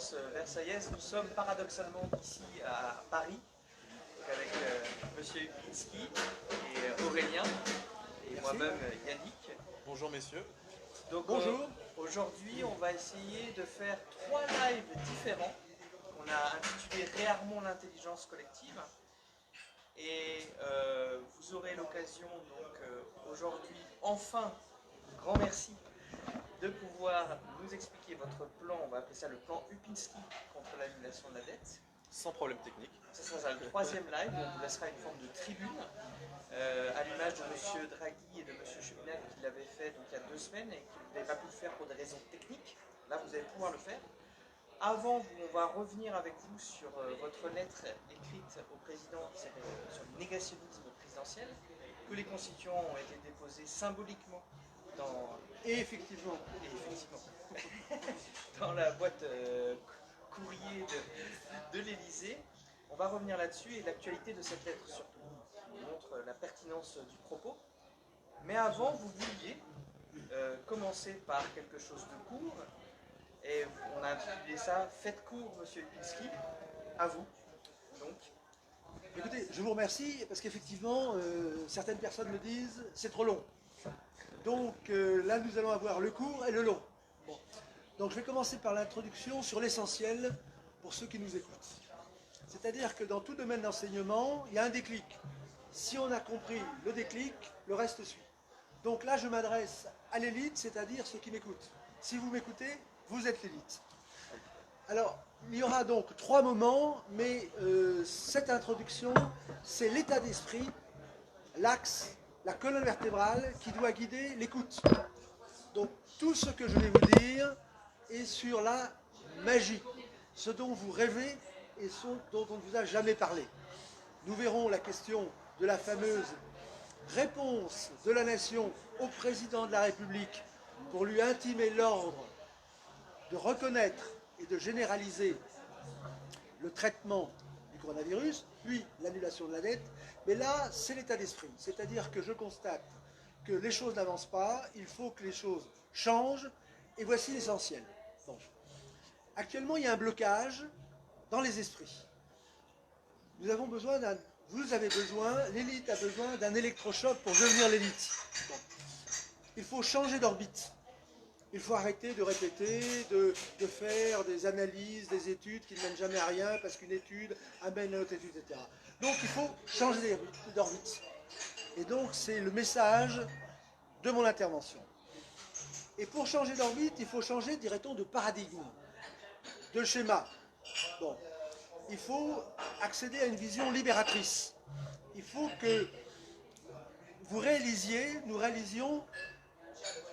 résidence versaillaise. Nous sommes paradoxalement ici à Paris, avec Monsieur Upinski et Aurélien, et moi-même Yannick. Bonjour messieurs. Donc bonjour. Aujourd'hui, on va essayer de faire 3 lives différents qu'on a intitulé Réarmons l'intelligence collective. Et vous aurez l'occasion donc aujourd'hui, enfin, grand merci, de pouvoir nous expliquer votre plan, on va appeler ça le plan Upinski contre l'annulation de la dette. Sans problème technique. Ce sera le 3e live, où on vous laissera une forme de tribune, à l'image de M. Draghi et de M. Chupinel qui l'avaient fait donc, il y a 2 semaines et qui n'avaient pas pu le faire pour des raisons techniques. Là, vous allez pouvoir le faire. Avant, on va revenir avec vous sur votre lettre écrite au président sur le négationnisme présidentiel, que les constituants ont été déposés symboliquement dans, et effectivement dans la boîte courrier de l'Élysée. On va revenir là-dessus et l'actualité de cette lettre surtout montre la pertinence du propos. Mais avant, vous vouliez commencer par quelque chose de court. Et on a intitulé ça « Faites court, monsieur Upinski ». À vous, donc. Écoutez, je vous remercie, parce qu'effectivement, certaines personnes me disent « c'est trop long ». Donc là, nous allons avoir le court et le long. Bon. Donc je vais commencer par l'introduction sur l'essentiel pour ceux qui nous écoutent. C'est-à-dire que dans tout domaine d'enseignement, il y a un déclic. Si on a compris le déclic, le reste suit. Donc là, je m'adresse à l'élite, c'est-à-dire ceux qui m'écoutent. Si vous m'écoutez, vous êtes l'élite. Alors, il y aura donc 3 moments, mais cette introduction, c'est l'état d'esprit, l'axe, la colonne vertébrale qui doit guider l'écoute. Donc, tout ce que je vais vous dire est sur la magie, ce dont vous rêvez et ce dont on ne vous a jamais parlé. Nous verrons la question de la fameuse réponse de la nation au président de la République pour lui intimer l'ordre de reconnaître et de généraliser le traitement du coronavirus, puis l'annulation de la dette. Mais là, c'est l'état d'esprit. C'est-à-dire que je constate que les choses n'avancent pas, il faut que les choses changent, et voici l'essentiel. Bon. Actuellement, il y a un blocage dans les esprits. Vous avez besoin, l'élite a besoin d'un électrochoc pour devenir l'élite. Bon. Il faut changer d'orbite. Il faut arrêter de répéter, de faire des analyses, des études qui ne mènent jamais à rien, parce qu'une étude amène à une autre étude, etc. Donc il faut changer d'orbite. Et donc c'est le message de mon intervention. Et pour changer d'orbite, il faut changer, dirait-on, de paradigme, de schéma. Bon. Il faut accéder à une vision libératrice. Il faut que nous réalisions,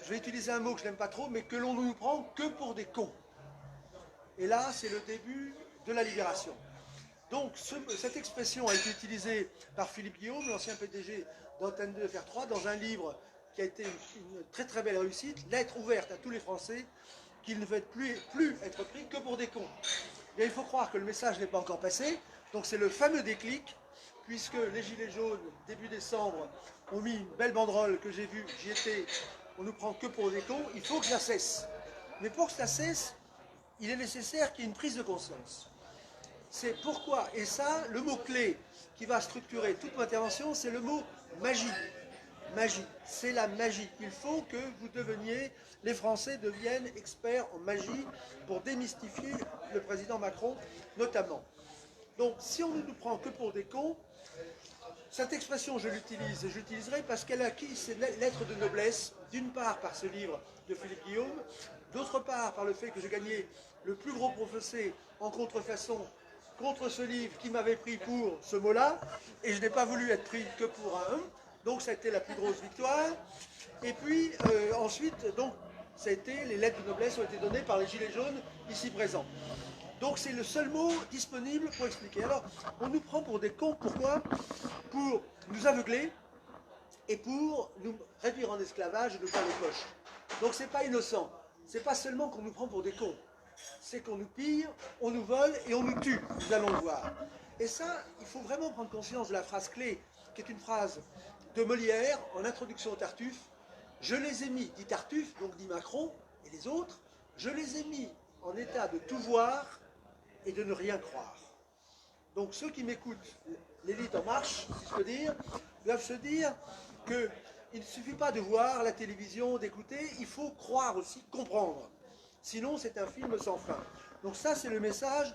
je vais utiliser un mot que je n'aime pas trop, mais que l'on ne nous prend que pour des cons. Et là, c'est le début de la libération. Donc, cette expression a été utilisée par Philippe Guillaume, l'ancien PDG d'Antenne 2 FR3, dans un livre qui a été une très très belle réussite, lettre ouverte à tous les Français, qu'ils ne veulent plus être pris que pour des cons. Et il faut croire que le message n'est pas encore passé, donc c'est le fameux déclic, puisque les Gilets jaunes, début décembre, ont mis une belle banderole que j'ai vue, j'y étais, on nous prend que pour des cons, il faut que ça cesse. Mais pour que ça cesse, il est nécessaire qu'il y ait une prise de conscience. C'est pourquoi, et ça, le mot-clé qui va structurer toute mon intervention, c'est le mot magie. Magie, c'est la magie. Il faut que vous deveniez, les Français deviennent experts en magie pour démystifier le président Macron, notamment. Donc, si on ne nous prend que pour des cons, cette expression, je l'utilise et je l'utiliserai parce qu'elle a acquis ses lettres de noblesse, d'une part par ce livre de Philippe Guillaume, d'autre part par le fait que j'ai gagné le plus gros professé en contrefaçon contre ce livre qui m'avait pris pour ce mot-là, et je n'ai pas voulu être pris que pour un, donc ça a été la plus grosse victoire. Et puis ensuite, donc, ça a été, les lettres de noblesse ont été données par les Gilets jaunes ici présents. Donc c'est le seul mot disponible pour expliquer. Alors, on nous prend pour des cons, pourquoi? Pour nous aveugler et pour nous réduire en esclavage et nous faire les poches. Donc c'est pas innocent. C'est pas seulement qu'on nous prend pour des cons. C'est qu'on nous pille, on nous vole et on nous tue. Nous allons le voir. Et ça, il faut vraiment prendre conscience de la phrase clé, qui est une phrase de Molière, en introduction au Tartuffe. Je les ai mis, dit Tartuffe, donc dit Macron et les autres, je les ai mis en état de tout voir et de ne rien croire. Donc ceux qui m'écoutent, l'élite en marche, si je peux dire, doivent se dire qu'il ne suffit pas de voir la télévision, d'écouter, il faut croire aussi, comprendre. Sinon, c'est un film sans fin. Donc ça, c'est le message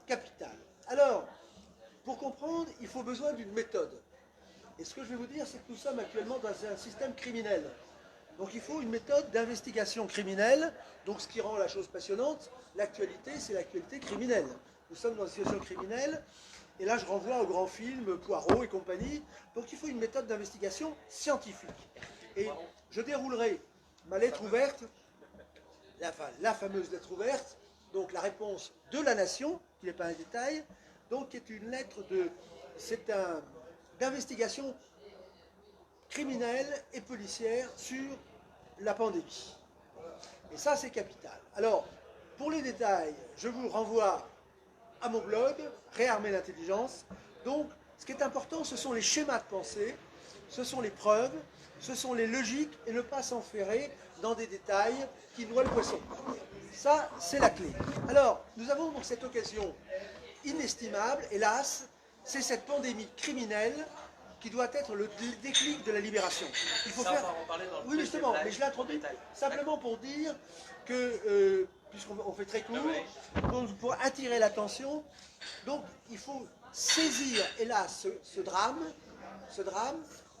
capital. Alors, pour comprendre, il faut besoin d'une méthode. Et ce que je vais vous dire, c'est que nous sommes actuellement dans un système criminel. Donc il faut une méthode d'investigation criminelle. Donc ce qui rend la chose passionnante, l'actualité, c'est l'actualité criminelle. Nous sommes dans une situation criminelle. Et là, je renvoie au grand film Poirot et compagnie. Donc il faut une méthode d'investigation scientifique. Et je déroulerai ma lettre ouverte, la fameuse lettre ouverte, donc la réponse de la nation, qui n'est pas un détail, donc qui est une lettre d'investigation criminelle et policière sur la pandémie. Et ça, c'est capital. Alors, pour les détails, je vous renvoie à mon blog, Réarmer l'intelligence. Donc, ce qui est important, ce sont les schémas de pensée, ce sont les preuves, ce sont les logiques, et ne pas s'enferrer dans des détails qui noient le poisson. Ça, c'est la clé. Alors, nous avons donc cette occasion inestimable, hélas, c'est cette pandémie criminelle qui doit être le déclic de la libération. Il faut Ça, faire... on va en parler dans le Oui, justement, deuxième mais je l'introduis détail. simplement pour dire que, puisqu'on fait très court, pour attirer l'attention, donc il faut saisir, hélas, ce drame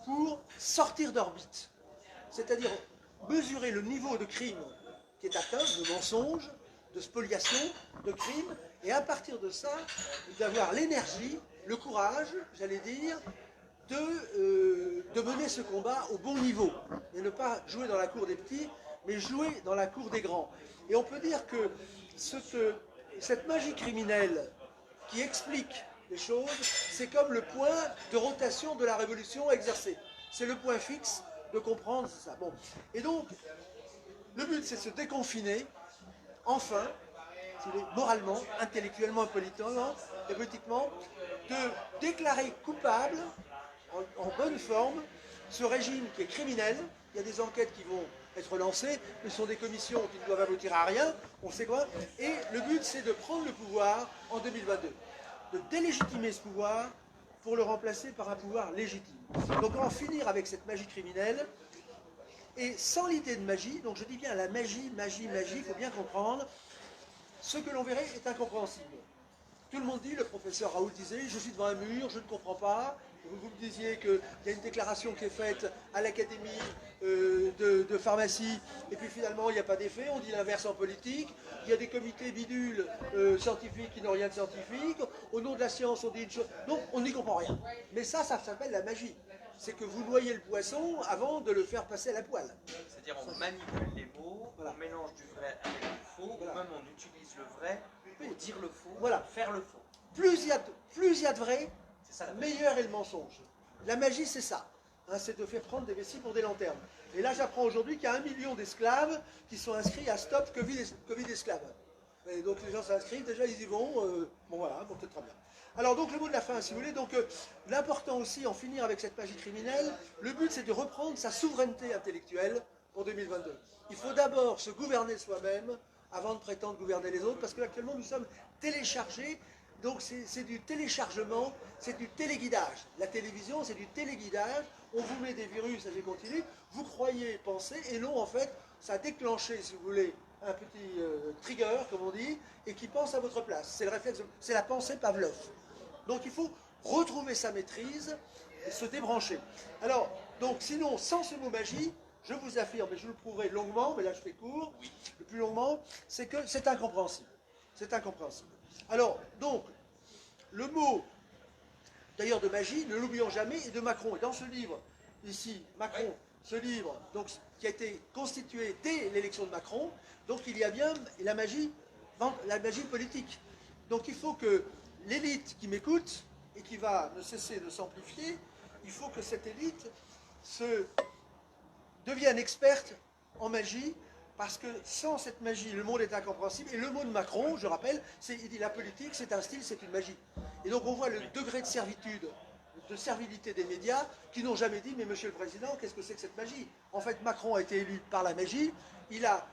pour sortir d'orbite. C'est-à-dire mesurer le niveau de crime qui est atteint, de mensonge, de spoliation, de crime, et à partir de ça, d'avoir l'énergie, le courage, j'allais dire, de mener ce combat au bon niveau, et ne pas jouer dans la cour des petits, mais jouer dans la cour des grands. Et on peut dire que cette magie criminelle qui explique les choses, c'est comme le point de rotation de la révolution exercée. C'est le point fixe de comprendre ça. Bon. Et donc, le but, c'est de se déconfiner, enfin, moralement, intellectuellement et politiquement, de déclarer coupable, en bonne forme, ce régime qui est criminel. Il y a des enquêtes qui vont être lancées, mais ce sont des commissions qui ne doivent aboutir à rien, on sait quoi. Et le but, c'est de prendre le pouvoir en 2022, de délégitimer ce pouvoir pour le remplacer par un pouvoir légitime. Donc en finir avec cette magie criminelle, et sans l'idée de magie, donc je dis bien la magie, il faut bien comprendre, ce que l'on verrait est incompréhensible. Tout le monde dit, le professeur Raoult disait, je suis devant un mur, je ne comprends pas. Vous me disiez qu'il y a une déclaration qui est faite à l'académie de pharmacie, et puis finalement il n'y a pas d'effet, on dit l'inverse en politique. Il y a des comités bidules scientifiques qui n'ont rien de scientifique. Au nom de la science, on dit une chose. Donc on n'y comprend rien. Mais ça s'appelle la magie. C'est que vous noyez le poisson avant de le faire passer à la poêle. C'est-à-dire on manipule les mots, Voilà. on mélange du vrai avec du faux, Voilà. ou même on utilise le vrai pour dire le faux, Voilà. faire le faux. Plus il y a de vrai, C'est ça la magie. meilleur est le mensonge. La magie, c'est ça. Hein, c'est de faire prendre des vessies pour des lanternes. Et là, j'apprends aujourd'hui qu'il y a 1 million d'esclaves qui sont inscrits à Stop Covid esclaves. Et donc les gens s'inscrivent, déjà ils y vont. Bon voilà, bon, peut-être très bien. Alors donc le mot de la fin, si vous voulez. Donc l'important aussi, en finir avec cette magie criminelle, le but c'est de reprendre sa souveraineté intellectuelle pour 2022. Il faut d'abord se gouverner soi-même avant de prétendre gouverner les autres, parce que actuellement nous sommes téléchargés. Donc c'est du téléchargement, c'est du téléguidage. La télévision, c'est du téléguidage. On vous met des virus, ça j'ai continué. Vous croyez penser, et non, en fait, ça a déclenché, si vous voulez, un petit trigger, comme on dit, et qui pense à votre place. C'est le réflexe, c'est la pensée Pavlov. Donc il faut retrouver sa maîtrise et se débrancher. Alors, donc sinon, sans ce mot magie, je vous affirme, et je le prouverai longuement, mais là je fais court, le plus longuement, c'est que c'est incompréhensible. C'est incompréhensible. Alors, donc, le mot, d'ailleurs de magie, ne l'oublions jamais, est de Macron. Et dans ce livre, ici, Macron, ce livre, donc, qui a été constitué dès l'élection de Macron, donc il y a bien la magie politique. Donc il faut que l'élite qui m'écoute, et qui va ne cesser de s'amplifier, il faut que cette élite devienne experte en magie, parce que sans cette magie, le monde est incompréhensible. Et le mot de Macron, je rappelle, il dit la politique, c'est un style, c'est une magie. Et donc on voit le degré de servitude, de servilité des médias, qui n'ont jamais dit, mais monsieur le président, qu'est-ce que c'est que cette magie? En fait, Macron a été élu par la magie, il a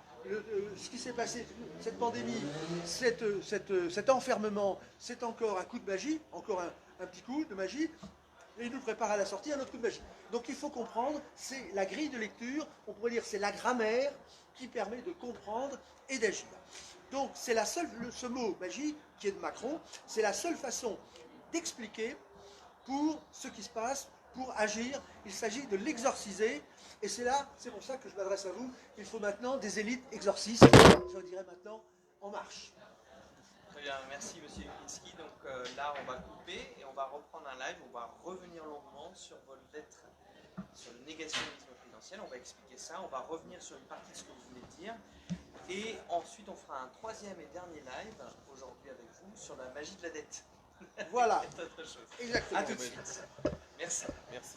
ce qui s'est passé, cette pandémie, cet enfermement, c'est encore un coup de magie, encore un petit coup de magie, et il nous prépare à la sortie un autre coup de magie. Donc il faut comprendre, c'est la grille de lecture, on pourrait dire c'est la grammaire qui permet de comprendre et d'agir. Donc c'est la seule, ce mot magie qui est de Macron, c'est la seule façon d'expliquer pour ce qui se passe, pour agir. Il s'agit de l'exorciser. Et c'est là, c'est pour ça que je m'adresse à vous. Il faut maintenant des élites exorcistes, je dirais maintenant, en marche. Très bien, merci Monsieur Lipinski. Donc là, on va couper et on va reprendre un live. On va revenir longuement sur vos lettres, sur le négationnisme prudentiel. On va expliquer ça. On va revenir sur une partie de ce que vous venez de dire. Et ensuite, on fera un troisième et dernier live aujourd'hui avec vous sur la magie de la dette. Voilà. C'est autre chose. Exactement. À tout de suite. Merci. Merci.